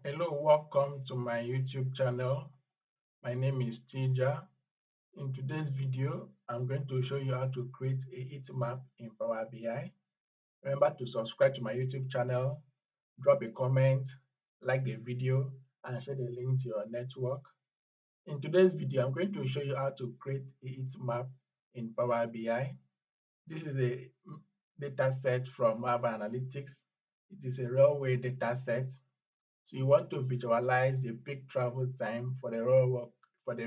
Hello, welcome to my YouTube channel. My name is Tija. In today's video, I'm going to show you how to create a heat map in Power BI. Remember to subscribe to my YouTube channel, drop a comment, like the video, and share the link to your network. In today's video, I'm going to show you how to create a heat map in Power BI. This is a data set from Power Analytics. It is a railway data set. So you want to visualize the peak travel time for the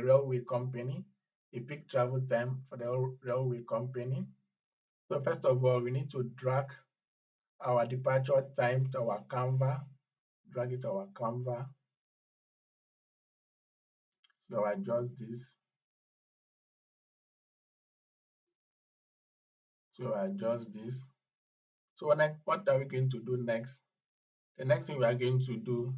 railway company, the peak travel time for the railway company. So first of all, we need to drag our departure time to our Canva, drag it to our Canva. So I'll adjust this. So I adjust this. So what are we going to do next? The next thing we are going to do,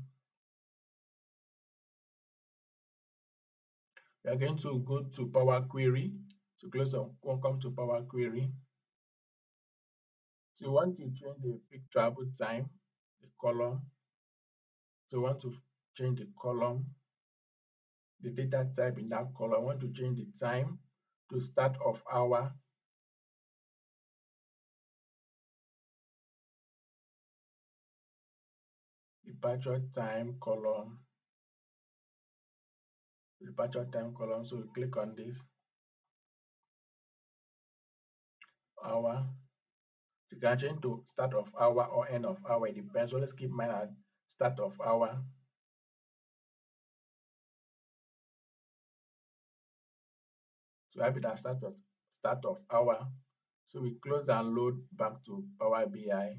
we are going to go to Power Query. So come to Power Query. So you want to change the peak travel time, the column. So we want to change the column, the data type in that column. I want to change the time to start of hour. Departure time column, departure time column. So we click on this hour. You can change to start of hour or end of hour. It depends. So let's keep mine at start of hour. So I have it at start of hour. So we close and load back to Power BI.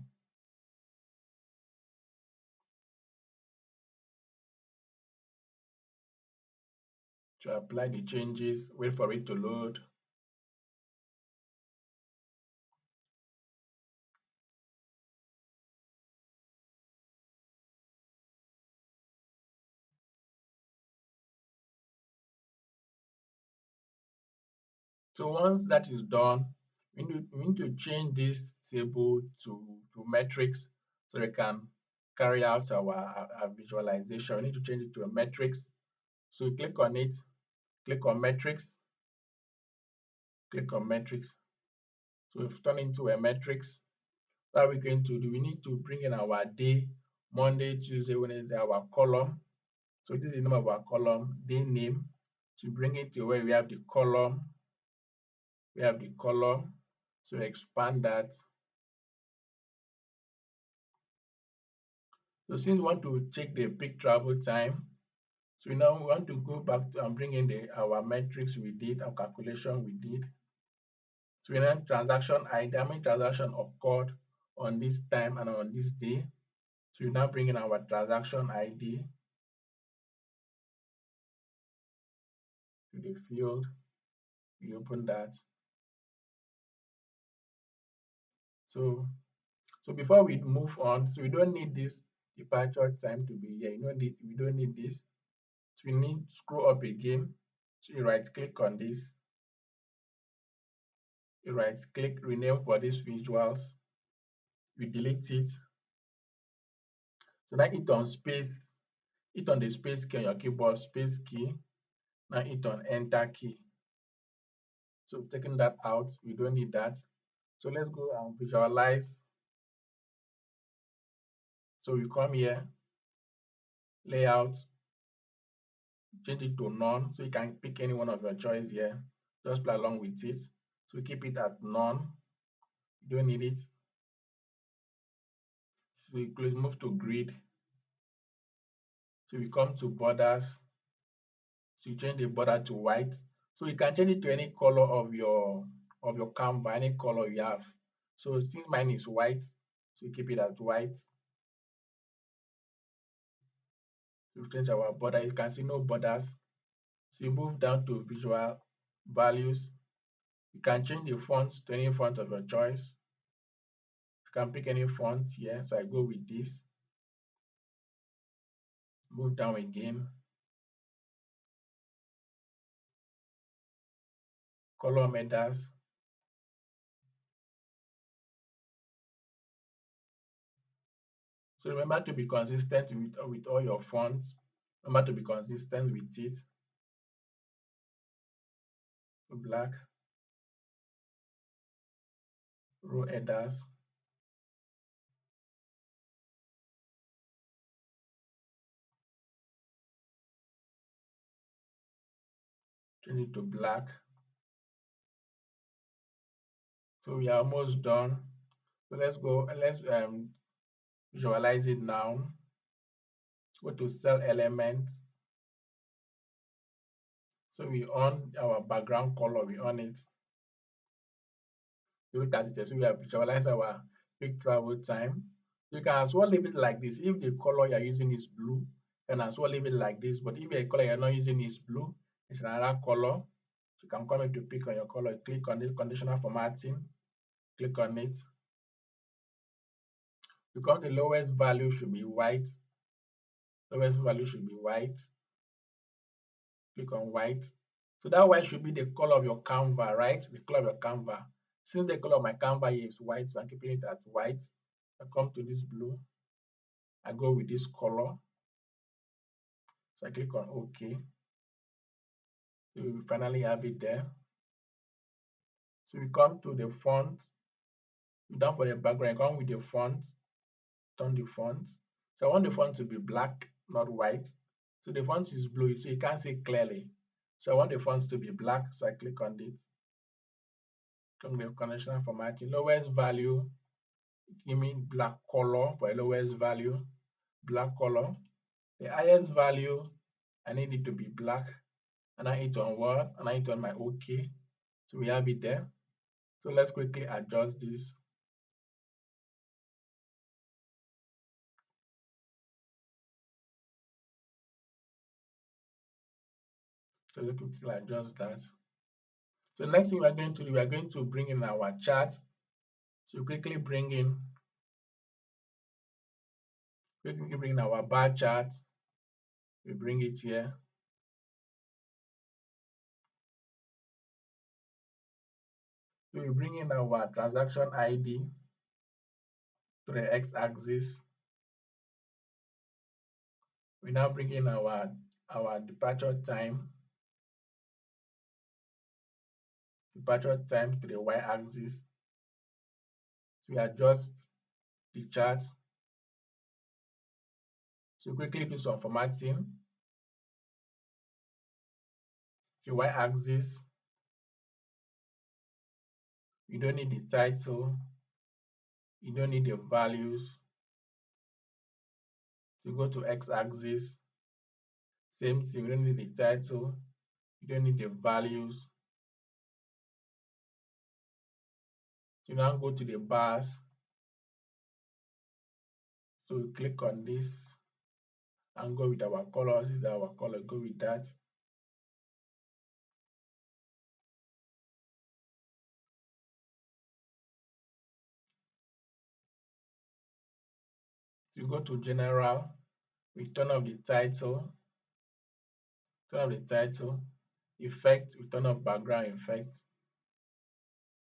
To apply the changes, wait for it to load. So once that is done, we need to change this table to metrics so we can carry out our visualization. We need to change it to a metrics. So we click on it, click on metrics, click on metrics. So we've turned into a metrics. What are we going to do? We need to bring in our day, Monday, Tuesday, Wednesday, our column. So this is the name of our column, day name. To bring it to where we have the column, So expand that. So since we want to check the peak travel time, so now we want to go back to and bring in our metrics we did, our calculation we did. So we now transaction ID, how many transaction occurred on this time and on this day. So we now bring in our transaction ID to the field. We open that. So before we move on, so we don't need this departure time to be here. We don't need this. So we need to scroll up again. So you right click on this. You right click rename for these visuals. We delete it. So now hit on space, hit on the space key on your keyboard, space key. Now hit on enter key. So we've taken that out. We don't need that. So let's go and visualize. So we come here, layout, change it to none. So you can pick any one of your choice here. Just play along with it. So keep it at none. You don't need it. So you please move to grid. So we come to borders. So you change the border to white. So you can change it to any color of your Canva, any color you have. So since mine is white, so we keep it at white. So we change our border. You can see no borders. So you move down to visual values. You can change the fonts to any font of your choice. You can pick any font here. So I go with this. Move down again. Column headers. So remember to be consistent with all your fonts. Remember to be consistent with it. Black, row headers, change it to black. So we are almost done. So let's visualize it now. Go to cell elements. So we on our background color, we on it. Look at it. So we have visualized our peak travel time. You can as well leave it like this. If the color you're using is blue, you can as well leave it like this. But if the color you're not using is blue, it's another color. So you can come here to pick on your color, click on the conditional formatting, click on it. Because the lowest value should be white, lowest value should be white. Click on white. So that white should be the color of your canvas, right? The color of your canvas. Since the color of my canvas here is white, so I'm keeping it at white. I come to this blue. I go with this color. So I click on OK. So we finally have it there. So we come to the font. We're done for the background. I come with the font. Turn the font. So I want the font to be black, not white. So the font is blue, so you can't see clearly. So I want the font to be black, so I click on it. Come to the conditional formatting. Lowest value, give me black color for the lowest value. Black color. The highest value, I need it to be black. And I hit on what? And I hit on my OK. So we have it there. So let's quickly adjust this. So let's quickly adjust that. So next thing we are going to do, we are going to bring in our chart. So quickly bring in our bar chart. We bring it here. So we bring in our transaction ID to the x-axis. We now bring in our departure time to the y-axis. So we adjust the chart. So quickly do some formatting. The y-axis, you don't need the title, you don't need the values. So go to x-axis, same thing, you don't need the title, you don't need the values. So now go to the bars. So we click on this and go with our colors. This is our color, go with that. So you go to general, we turn off the title, effect, we turn off background effect.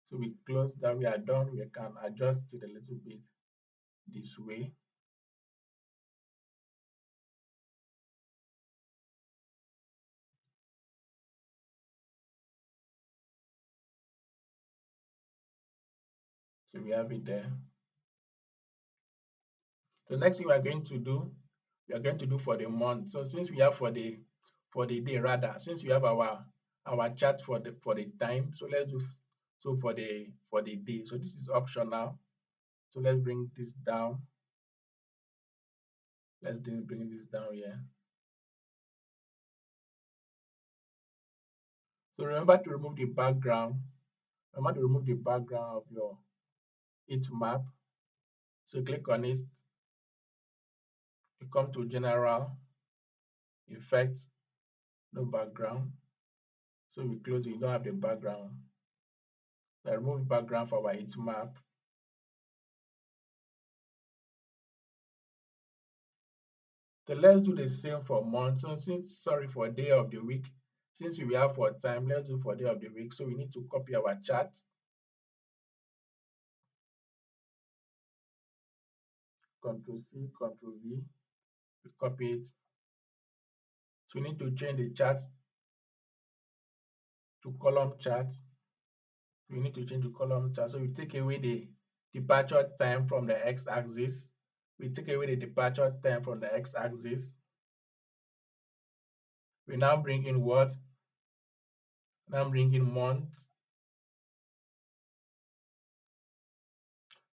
So we close that, we are done. We can adjust it a little bit this way. So we have it there. The next thing we are going to do, for the month. So since we have for the day rather, since we have our chart for the time, so let's do for the day. So this is optional. So let's bring this down. Let's bring this down here. So remember to remove the background. Remember to remove the background of your Heatmap. So click on it. You come to general, effect, no background. So we close it, you don't have the background. So I remove background for our Heatmap. So let's do the same for month. So for day of the week, since we have for time, let's do for day of the week. So we need to copy our chart. Control C, Control V, we copy it. So we need to change the chart to column chart. We need to change the column chart. So we take away the departure time from the x-axis. We take away the departure time from the x-axis. We now bring in what? Now bring in month.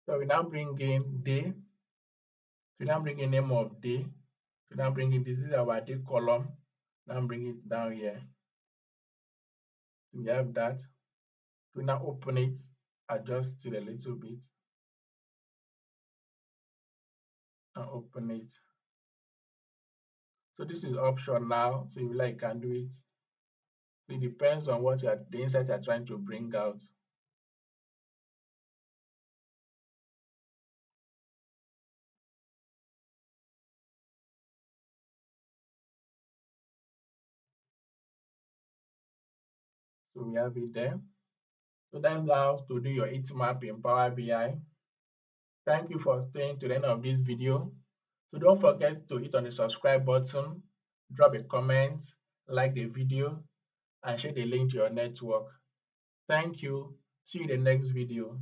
So we now bring in day. So we now bring in name of day. So now bring in this is our day column. Now bring it down here. So we have that. So we now open it, adjust it a little bit, and open it. So this is optional. So if you like, you can do it. So it depends on what the insight you're trying to bring out. So we have it there. So that's how to do your heat map in Power BI. Thank you for staying to the end of this video. So don't forget to hit on the subscribe button, drop a comment, like the video, and share the link to your network. Thank you. See you in the next video.